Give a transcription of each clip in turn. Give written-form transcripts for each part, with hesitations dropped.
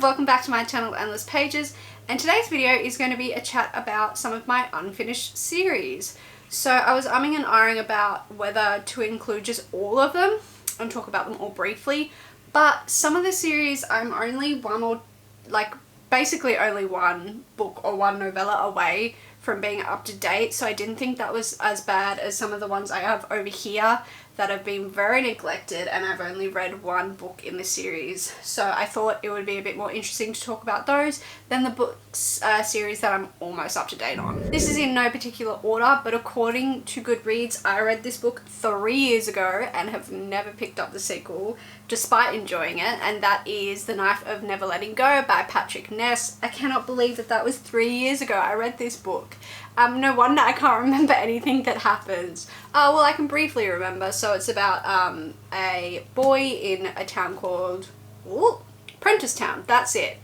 welcome back to my channel Endless Pages, and today's video is going to be a chat about some of my unfinished series. So I was umming and ahhing about whether to include just all of them and talk about them all briefly, but some of the series I'm only basically only one book or one novella away from being up to date, so I didn't think that was as bad as some of the ones I have over here that have been very neglected, and I've only read one book in the series, so I thought it would be a bit more interesting to talk about those than the books series that I'm almost up to date on. This is in no particular order, but according to Goodreads, I read this book 3 years ago and have never picked up the sequel despite enjoying it, and that is The Knife of Never Letting Go by Patrick Ness. I cannot believe that that was 3 years ago I read this book. No wonder I can't remember anything that happens. Well, I can briefly remember. So it's about a boy in a town called Prentisstown. That's it.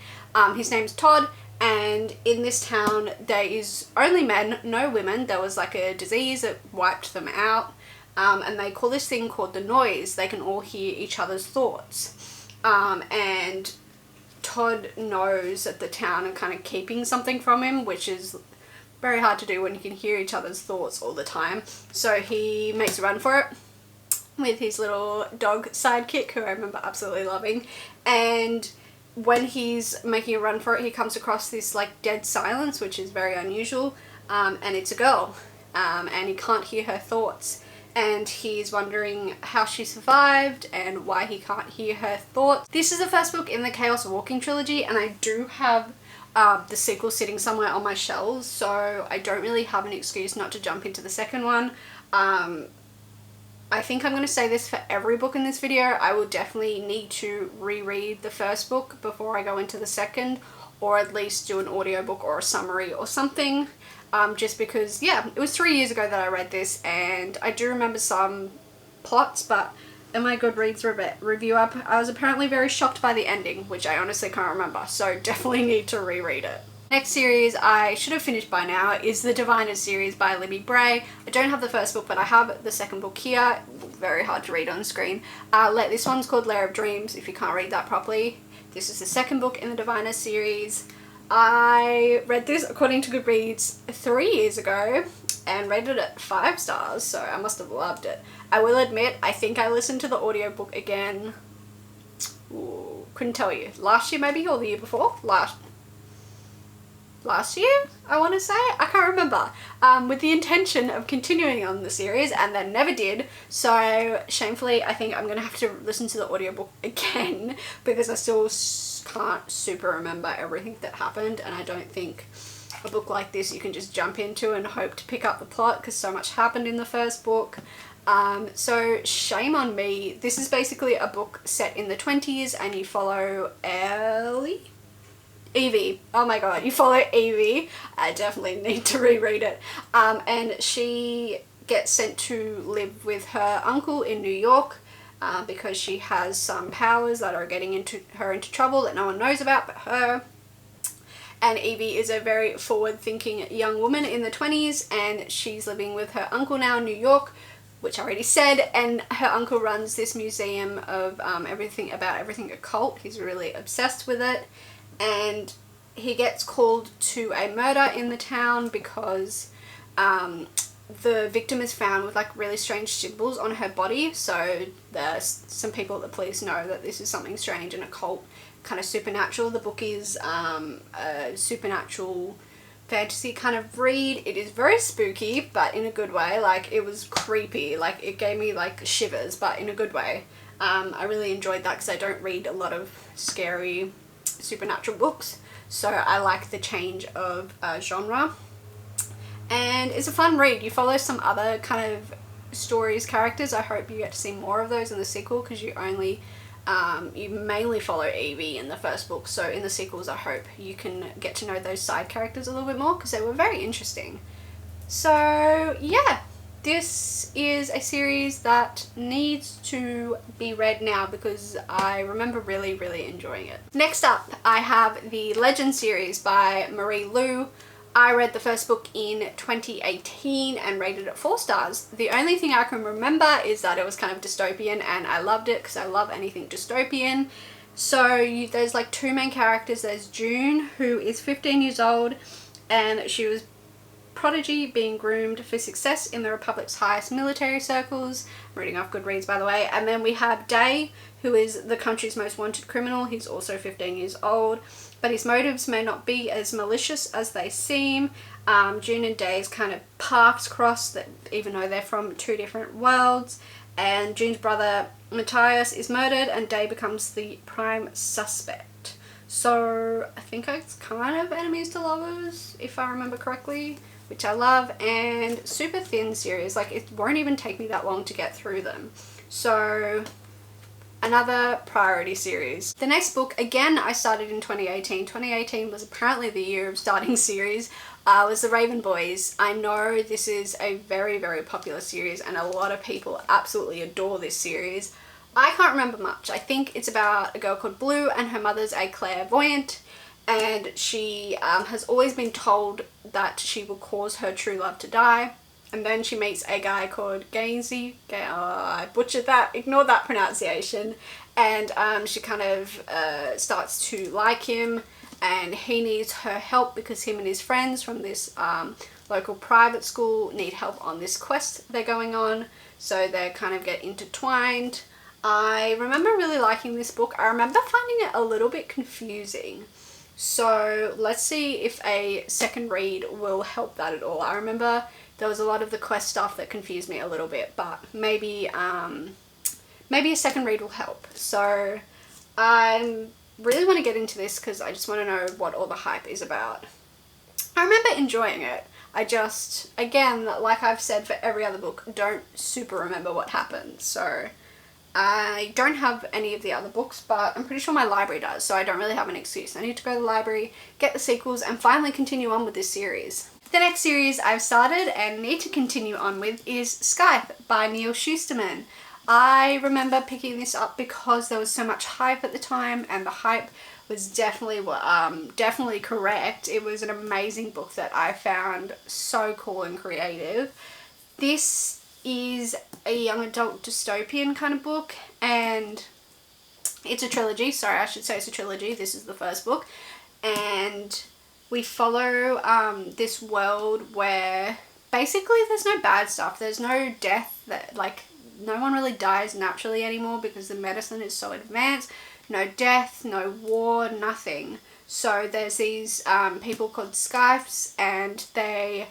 His name's Todd, and in this town there is only men, no women. There was like a disease that wiped them out, and they call this thing called the noise. They can all hear each other's thoughts, and Todd knows that the town are kind of keeping something from him, which is very hard to do when you can hear each other's thoughts all the time. So he makes a run for it with his little dog sidekick, who I remember absolutely loving. And when he's making a run for it, he comes across this like dead silence, which is very unusual, and it's a girl, and he can't hear her thoughts. And he's wondering how she survived and why he can't hear her thoughts. This is the first book in the Chaos Walking trilogy, and I do have the sequel sitting somewhere on my shelves, so I don't really have an excuse not to jump into the second one. I think I'm going to say this for every book in this video. I will definitely need to reread the first book before I go into the second, or at least do an audiobook or a summary or something, just because, yeah, it was 3 years ago that I read this, and I do remember some plots, but in my Goodreads review up, I was apparently very shocked by the ending, which I honestly can't remember, so definitely need to reread it. Next series I should have finished by now is the Diviners series by Libby Bray. I don't have the first book, but I have the second book here. Very hard to read on screen. This one's called Lair of Dreams, if you can't read that properly. This is the second book in the Diviners series. I read this, according to Goodreads, 3 years ago and rated it 5 stars, so I must have loved it. I will admit, I think I listened to the audiobook again, couldn't tell you, last year maybe, or the year before? Last year, I want to say? I can't remember. With the intention of continuing on the series, and then never did, so shamefully I think I'm going to have to listen to the audiobook again because I still can't super remember everything that happened, and I don't think a book like this you can just jump into and hope to pick up the plot because so much happened in the first book. So shame on me. This is basically a book set in the 20s, and you follow Evie. Oh my god, you follow Evie. I definitely need to reread it. And she gets sent to live with her uncle in New York because she has some powers that are getting her into trouble that no one knows about but her. And Evie is a very forward-thinking young woman in the 20s, and she's living with her uncle now in New York, which I already said, and her uncle runs this museum of everything occult. He's really obsessed with it, and he gets called to a murder in the town because the victim is found with like really strange symbols on her body, so there's some people at the police know that this is something strange and occult, kind of supernatural. The book is a supernatural fantasy kind of read. It is very spooky, but in a good way. Like, it was creepy, like it gave me like shivers, but in a good way. I really enjoyed that because I don't read a lot of scary supernatural books, so I like the change of genre, and it's a fun read. You follow some other kind of stories, characters. I hope you get to see more of those in the sequel, because you mainly follow Evie in the first book, so in the sequels I hope you can get to know those side characters a little bit more because they were very interesting. So yeah, this is a series that needs to be read now because I remember really, really enjoying it. Next up, I have the Legend series by Marie Lu. I read the first book in 2018 and rated it 4 stars. The only thing I can remember is that it was kind of dystopian, and I loved it because I love anything dystopian. So there's like two main characters. There's June, who is 15 years old, and she was prodigy being groomed for success in the Republic's highest military circles. I'm reading off Goodreads, by the way. And then we have Day, who is the country's most wanted criminal. He's also 15 years old, but his motives may not be as malicious as they seem. June and Day's kind of paths cross, that even though they're from two different worlds. And June's brother Matthias is murdered, and Day becomes the prime suspect. So I think it's kind of enemies to lovers, if I remember correctly, which I love. And super thin series, like it won't even take me that long to get through them. So another priority series. The next book, again, I started in 2018. 2018 was apparently the year of starting series. Was The Raven Boys. I know this is a very, very popular series and a lot of people absolutely adore this series. I can't remember much. I think it's about a girl called Blue, and her mother's a clairvoyant, and she has always been told that she will cause her true love to die. And then she meets a guy called Gainsey. I butchered that, ignore that pronunciation. And she kind of starts to like him, and he needs her help because him and his friends from this local private school need help on this quest they're going on. So they kind of get intertwined. I remember really liking this book. I remember finding it a little bit confusing. So let's see if a second read will help that at all. I remember there was a lot of the quest stuff that confused me a little bit, but maybe maybe a second read will help. So I really want to get into this because I just want to know what all the hype is about. I remember enjoying it. I just, again, like I've said for every other book, don't super remember what happened. So I don't have any of the other books, but I'm pretty sure my library does, so I don't really have an excuse. I need to go to the library, get the sequels, and finally continue on with this series. The next series I've started and need to continue on with is Scythe by Neal Shusterman. I remember picking this up because there was so much hype at the time, and the hype was definitely correct. It was an amazing book that I found so cool and creative. This is a young adult dystopian kind of book, and it's a trilogy. Sorry, I should say it's a trilogy. This is the first book, and we follow this world where basically there's no bad stuff. There's no death, that like no one really dies naturally anymore because the medicine is so advanced. No death, no war, nothing. So there's these people called Scythes, and the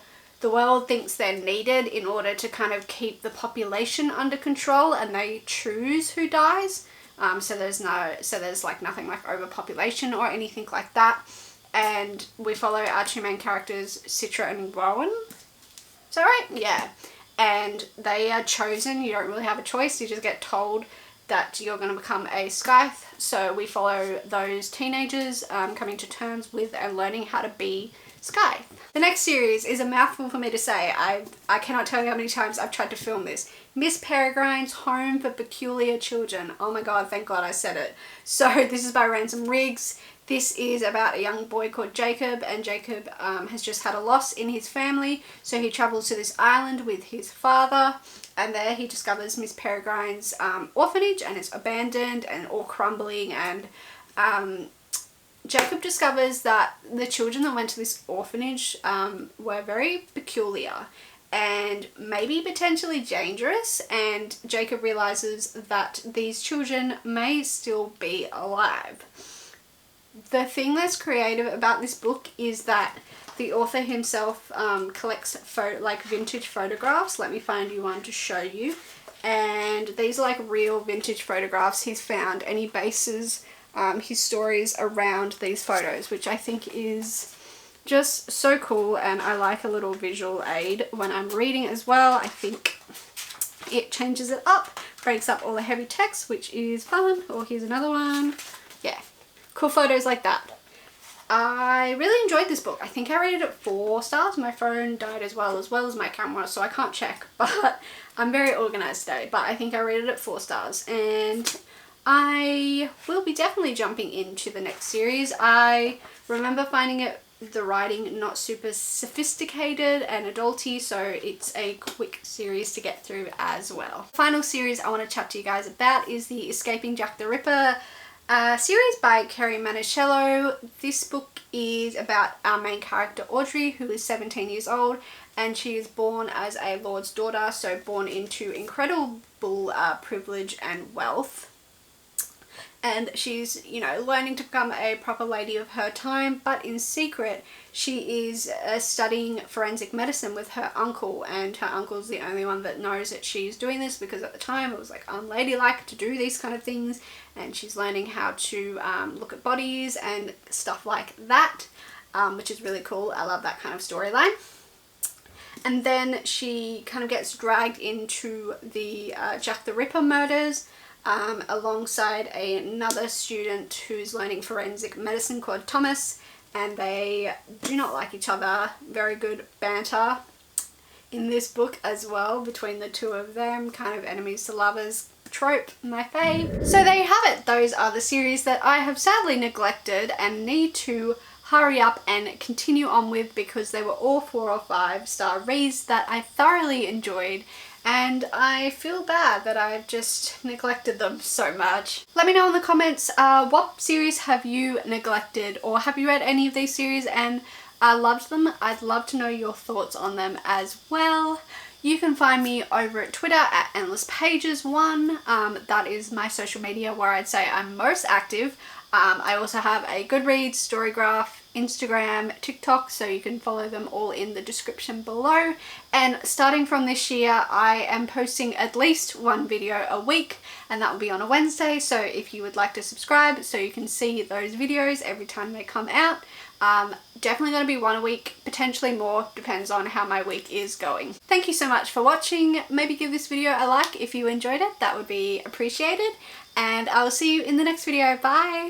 world thinks they're needed in order to kind of keep the population under control, and they choose who dies. So there's like nothing like overpopulation or anything like that. And we follow our two main characters, Citra and Rowan. Is that right? Yeah. And they are chosen. You don't really have a choice. You just get told that you're going to become a Scythe. So we follow those teenagers coming to terms with and learning how to be Scythe. The next series is a mouthful for me to say. I cannot tell you how many times I've tried to film this. Miss Peregrine's Home for Peculiar Children. Oh my god, thank god I said it. So this is by Ransom Riggs. This is about a young boy called Jacob, and Jacob has just had a loss in his family, so he travels to this island with his father, and there he discovers Miss Peregrine's orphanage, and it's abandoned and all crumbling, and Jacob discovers that the children that went to this orphanage were very peculiar and maybe potentially dangerous, and Jacob realizes that these children may still be alive. The thing that's creative about this book is that the author himself collects vintage photographs. Let me find you one to show you. And these are like real vintage photographs he's found, and he bases his stories around these photos, which I think is just so cool, and I like a little visual aid when I'm reading as well. I think it changes it up, breaks up all the heavy text, which is fun. Or here's another one. Yeah. Cool photos like that. I really enjoyed this book. I think I rated it 4 stars. My phone died as well as my camera, so I can't check, but I'm very organized today. But I think I rated it 4 stars, and I will be definitely jumping into the next series. I remember finding the writing not super sophisticated and adulty, so it's a quick series to get through as well. Final series I want to chat to you guys about is the Escaping Jack the Ripper A series by Kerri Maniscalco. This book is about our main character Audrey, who is 17 years old, and she is born as a lord's daughter, so born into incredible privilege and wealth. And she's, you know, learning to become a proper lady of her time, but in secret she is studying forensic medicine with her uncle, and her uncle's the only one that knows that she's doing this, because at the time it was like unladylike to do these kind of things, and she's learning how to look at bodies and stuff like that, which is really cool. I love that kind of storyline. And then she kind of gets dragged into the Jack the Ripper murders, alongside another student who's learning forensic medicine called Thomas, and they do not like each other. Very good banter in this book as well between the two of them, kind of enemies to lovers trope, my fave. So there you have it. Those are the series that I have sadly neglected and need to hurry up and continue on with, because they were all 4 or 5 star reads that I thoroughly enjoyed, and I feel bad that I've just neglected them so much. Let me know in the comments what series have you neglected, or have you read any of these series and loved them? I'd love to know your thoughts on them as well. You can find me over at Twitter at EndlessPages1. That is my social media where I'd say I'm most active. I also have a Goodreads, Storygraph, Instagram, TikTok, so you can follow them all in the description below. And starting from this year, I am posting at least 1 video a week, and that will be on a Wednesday. So if you would like to subscribe so you can see those videos every time they come out, definitely going to be 1 a week, potentially more, depends on how my week is going. Thank you so much for watching. Maybe give this video a like if you enjoyed it, that would be appreciated, and I'll see you in the next video. Bye!